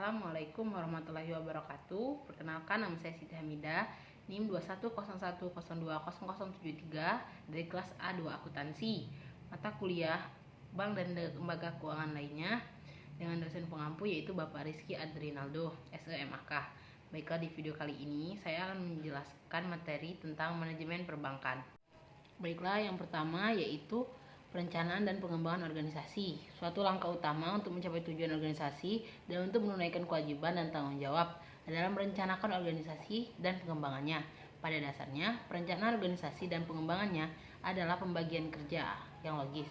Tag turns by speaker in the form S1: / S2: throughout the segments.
S1: Assalamualaikum warahmatullahi wabarakatuh. Perkenalkan, nama saya Siti Hamidah, NIM 2101020073 dari kelas A2 Akuntansi, mata kuliah Bank dan Lembaga Keuangan lainnya, dengan dosen pengampu yaitu Bapak Rizky Adrinaldo, SEMAK. Baiklah, di video kali ini saya akan menjelaskan materi tentang manajemen perbankan. Baiklah, yang pertama yaitu perencanaan dan pengembangan organisasi, suatu langkah utama untuk mencapai tujuan organisasi dan untuk menunaikan kewajiban dan tanggung jawab dalam merencanakan organisasi dan pengembangannya. Pada dasarnya, perencanaan organisasi dan pengembangannya adalah pembagian kerja yang logis,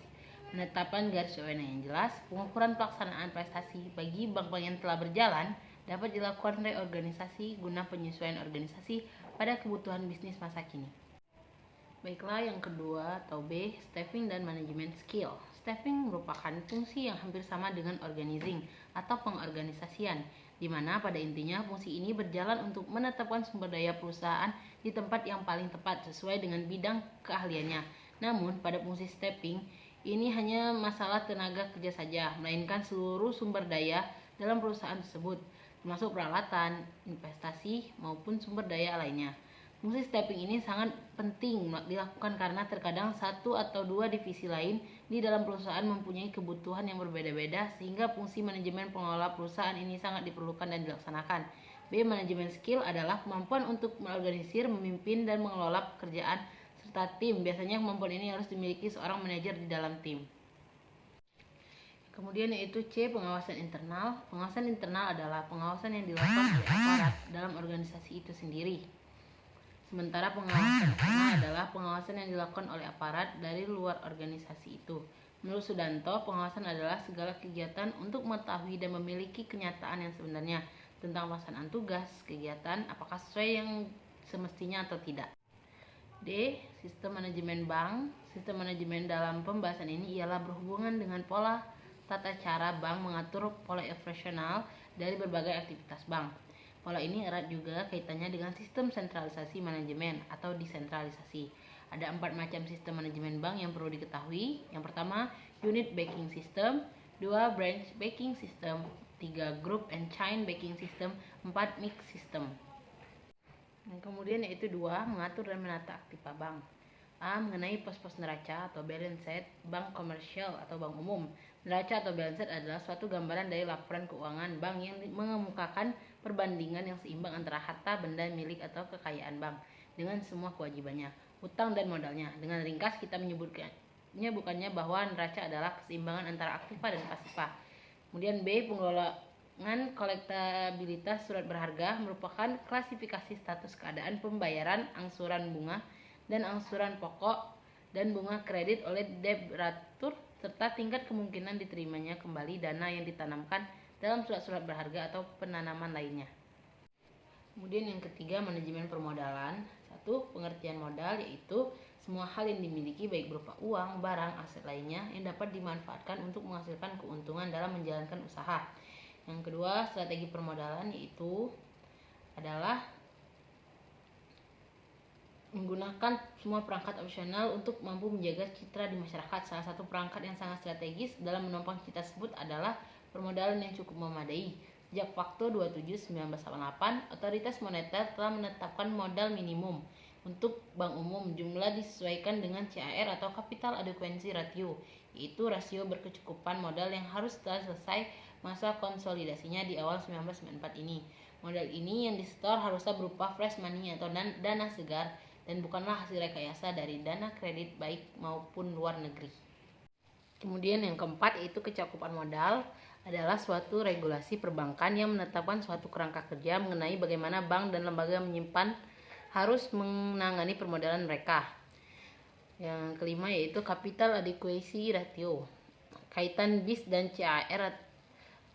S1: penetapan garis wewenang yang jelas, pengukuran pelaksanaan prestasi bagi bank-bank yang telah berjalan, dapat dilakukan reorganisasi guna penyesuaian organisasi pada kebutuhan bisnis masa kini. Baiklah, yang kedua atau B, staffing dan manajemen skill. Staffing merupakan fungsi yang hampir sama dengan organizing atau pengorganisasian, di mana pada intinya fungsi ini berjalan untuk menetapkan sumber daya perusahaan di tempat yang paling tepat sesuai dengan bidang keahliannya. Namun, pada fungsi staffing ini hanya masalah tenaga kerja saja, melainkan seluruh sumber daya dalam perusahaan tersebut, termasuk peralatan, investasi, maupun sumber daya lainnya. Fungsi staffing ini sangat penting dilakukan karena terkadang satu atau dua divisi lain di dalam perusahaan mempunyai kebutuhan yang berbeda-beda, sehingga fungsi manajemen pengelola perusahaan ini sangat diperlukan dan dilaksanakan. B. Manajemen skill adalah kemampuan untuk mengorganisir, memimpin, dan mengelola pekerjaan serta tim. Biasanya kemampuan ini harus dimiliki seorang manajer di dalam tim. Kemudian yaitu C. Pengawasan internal. Pengawasan internal adalah pengawasan yang dilakukan oleh aparat dalam organisasi itu sendiri. Sementara pengawasan eksternal adalah pengawasan yang dilakukan oleh aparat dari luar organisasi itu. Menurut Sudanto, pengawasan adalah segala kegiatan untuk mengetahui dan memiliki kenyataan yang sebenarnya tentang pelaksanaan tugas, kegiatan, apakah sesuai yang semestinya atau tidak. D. Sistem manajemen bank. Sistem manajemen dalam pembahasan ini ialah berhubungan dengan pola tata cara bank mengatur pola operasional dari berbagai aktivitas bank. Pola ini erat juga kaitannya dengan sistem sentralisasi manajemen atau desentralisasi. Ada 4 macam sistem manajemen bank yang perlu diketahui. Yang pertama, unit banking system, 2 branch banking system, 3 group and chain banking system, 4 mix system. Dan kemudian yaitu 2, mengatur dan menata aktiva bank. A. Mengenai pos-pos neraca atau balance sheet bank komersial atau bank umum. Neraca atau balance sheet adalah suatu gambaran dari laporan keuangan bank yang mengemukakan perbandingan yang seimbang antara harta benda milik atau kekayaan bank dengan semua kewajibannya, utang dan modalnya. Dengan ringkas kita menyebutkannya bukannya bahwa neraca adalah keseimbangan antara aktiva dan pasifa. Kemudian B. Penggolongan kolektabilitas surat berharga merupakan klasifikasi status keadaan pembayaran angsuran bunga dan angsuran pokok dan bunga kredit oleh debitur serta tingkat kemungkinan diterimanya kembali dana yang ditanamkan dalam surat-surat berharga atau penanaman lainnya. Kemudian yang ketiga, manajemen permodalan. 1. Pengertian modal yaitu semua hal yang dimiliki baik berupa uang, barang, aset lainnya yang dapat dimanfaatkan untuk menghasilkan keuntungan dalam menjalankan usaha. Yang kedua, strategi permodalan yaitu adalah menggunakan semua perangkat opsional untuk mampu menjaga citra di masyarakat. Salah satu perangkat yang sangat strategis dalam menopang citra tersebut adalah permodalan yang cukup memadai. Sejak Fakta 27/1988, Otoritas Moneter telah menetapkan modal minimum untuk bank umum. Jumlah disesuaikan dengan CAR atau Capital Adequacy Ratio, yaitu rasio berkecukupan modal yang harus telah selesai masa konsolidasinya di awal 1994 ini. Modal ini yang disetor harusnya berupa fresh money atau dana segar dan bukanlah hasil rekayasa dari dana kredit baik maupun luar negeri. Kemudian yang keempat yaitu kecakupan modal adalah suatu regulasi perbankan yang menetapkan suatu kerangka kerja mengenai bagaimana bank dan lembaga menyimpan harus menangani permodalan mereka. Yang kelima yaitu Capital Adequacy Ratio. Kaitan BIS dan CAR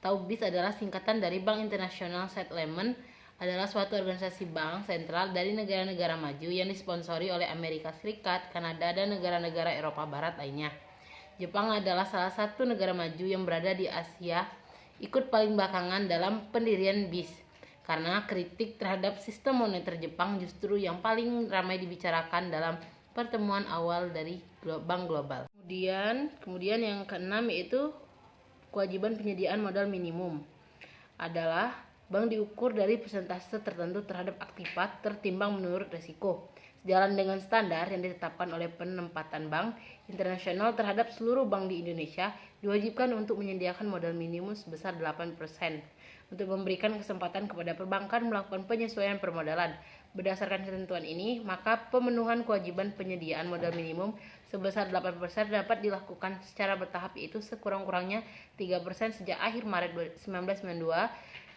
S1: atau BIS adalah singkatan dari Bank International Settlement, adalah suatu organisasi bank sentral dari negara-negara maju yang disponsori oleh Amerika Serikat, Kanada, dan negara-negara Eropa Barat lainnya. Jepang adalah salah satu negara maju yang berada di Asia ikut paling belakangan dalam pendirian BIS, karena kritik terhadap sistem moneter Jepang justru yang paling ramai dibicarakan dalam pertemuan awal dari Bank Global. Kemudian yang keenam yaitu kewajiban penyediaan modal minimum. adalah bank diukur dari persentase tertentu terhadap aktiva tertimbang menurut risiko. Sejalan dengan standar yang ditetapkan oleh penempatan bank internasional terhadap seluruh bank di Indonesia, diwajibkan untuk menyediakan modal minimum sebesar 8%. Untuk memberikan kesempatan kepada perbankan melakukan penyesuaian permodalan. Berdasarkan ketentuan ini, maka pemenuhan kewajiban penyediaan modal minimum sebesar 8% dapat dilakukan secara bertahap, yaitu sekurang-kurangnya 3% sejak akhir Maret 1992,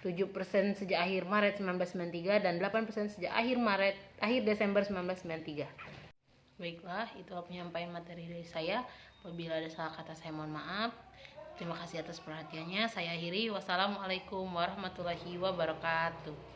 S1: 7% sejak akhir Maret 1993, dan 8% sejak akhir Desember 1993. Baiklah, itu penyampaian materi dari saya. Apabila ada salah kata saya mohon maaf. Terima kasih atas perhatiannya. Saya akhiri. Wassalamualaikum warahmatullahi wabarakatuh.